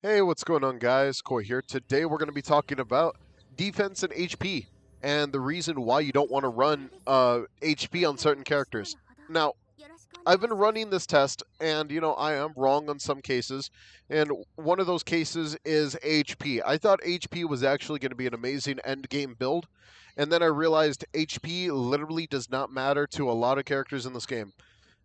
Hey, what's going on, guys? Koi here. Today we're going to be talking about defense and HP and the reason why you don't want to run HP on certain characters. Now, I've been running this test, and I am wrong on some cases, and one of those cases is HP. I thought HP was actually going to be an amazing end game build, and then I realized HP literally does not matter to a lot of characters in this game.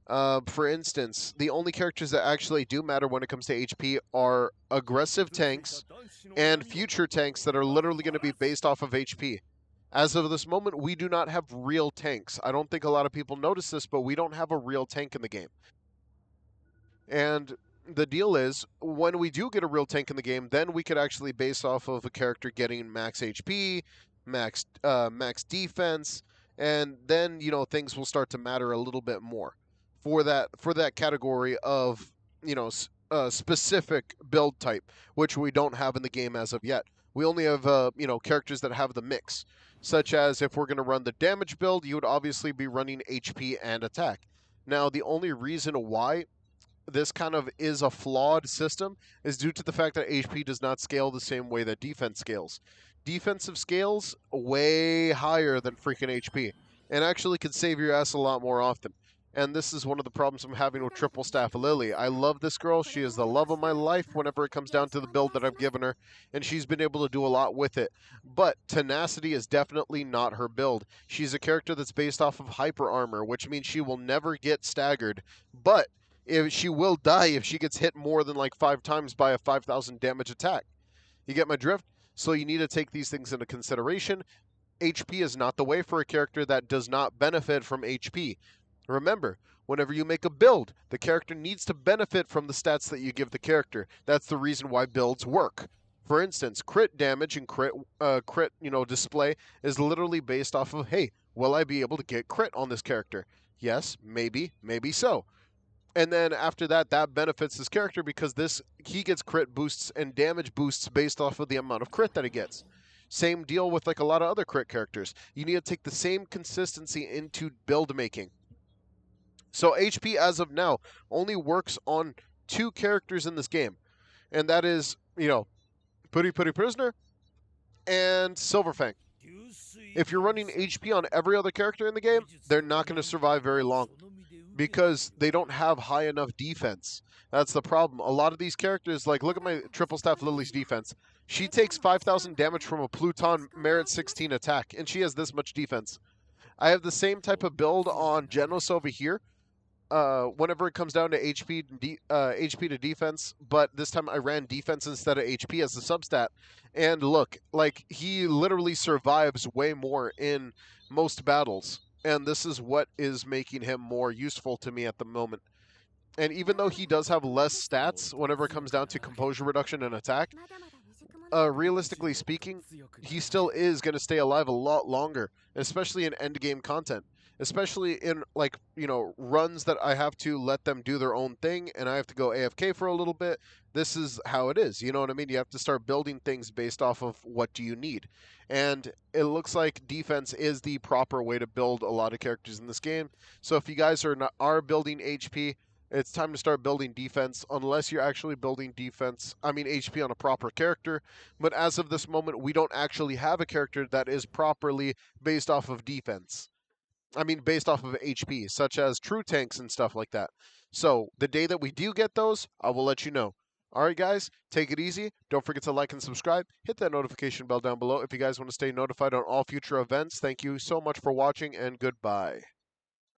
For instance, the only characters that actually do matter when it comes to HP are aggressive tanks and future tanks that are literally going to be based off of HP. As of this moment, we do not have real tanks. I don't think a lot of people notice this, but we don't have a real tank in the game. And the deal is, when we do get a real tank in the game, then we could actually base off of a character getting max HP, max defense, and then things will start to matter a little bit more for that category of specific build type, which we don't have in the game as of yet. We only have characters that have the mix, such as if we're going to run the damage build, you would obviously be running HP and attack. Now, the only reason why this kind of is a flawed system is due to the fact that HP does not scale the same way that defense scales. Defensive scales way higher than freaking HP and actually can save your ass a lot more often. And this is one of the problems I'm having with Triple Staff Lily. I love this girl. She is the love of my life whenever it comes down to the build that I've given her, and she's been able to do a lot with it. But Tenacity is definitely not her build. She's a character that's based off of Hyper Armor, which means she will never get staggered. But if she will die if she gets hit more than like 5 times by a 5,000 damage attack. You get my drift? So you need to take these things into consideration. HP is not the way for a character that does not benefit from HP. Remember, whenever you make a build, the character needs to benefit from the stats that you give the character. That's the reason why builds work. For instance, crit damage and crit display is literally based off of, hey, will I be able to get crit on this character? Yes, maybe, maybe so. And then after that, that benefits his character because he gets crit boosts and damage boosts based off of the amount of crit that he gets. Same deal with like a lot of other crit characters. You need to take the same consistency into build making. So HP as of now only works on 2 characters in this game, and that is Putty Putty Prisoner and Silverfang. If you're running HP on every other character in the game, they're not going to survive very long because they don't have high enough defense. That's the problem. A lot of these characters, like look at my Triple Staff Lily's defense. She takes 5,000 damage from a Pluton Merit 16 attack, and she has this much defense. I have the same type of build on Genos over here. Whenever it comes down to HP to defense, but this time I ran defense instead of HP as a substat. And look, like he literally survives way more in most battles. And this is what is making him more useful to me at the moment. And even though he does have less stats whenever it comes down to composure reduction and attack, realistically speaking, he still is going to stay alive a lot longer, especially in end game content. Especially in runs that I have to let them do their own thing and I have to go AFK for a little bit. This is how it is. You know what I mean? You have to start building things based off of what do you need. And it looks like defense is the proper way to build a lot of characters in this game. So if you guys are building HP, it's time to start building defense, unless you're actually building HP on a proper character. But as of this moment, we don't actually have a character that is properly based off of defense. Based off of HP, such as true tanks and stuff like that. So the day that we do get those, I will let you know. Alright guys, take it easy. Don't forget to like and subscribe. Hit that notification bell down below if you guys want to stay notified on all future events. Thank you so much for watching, and goodbye.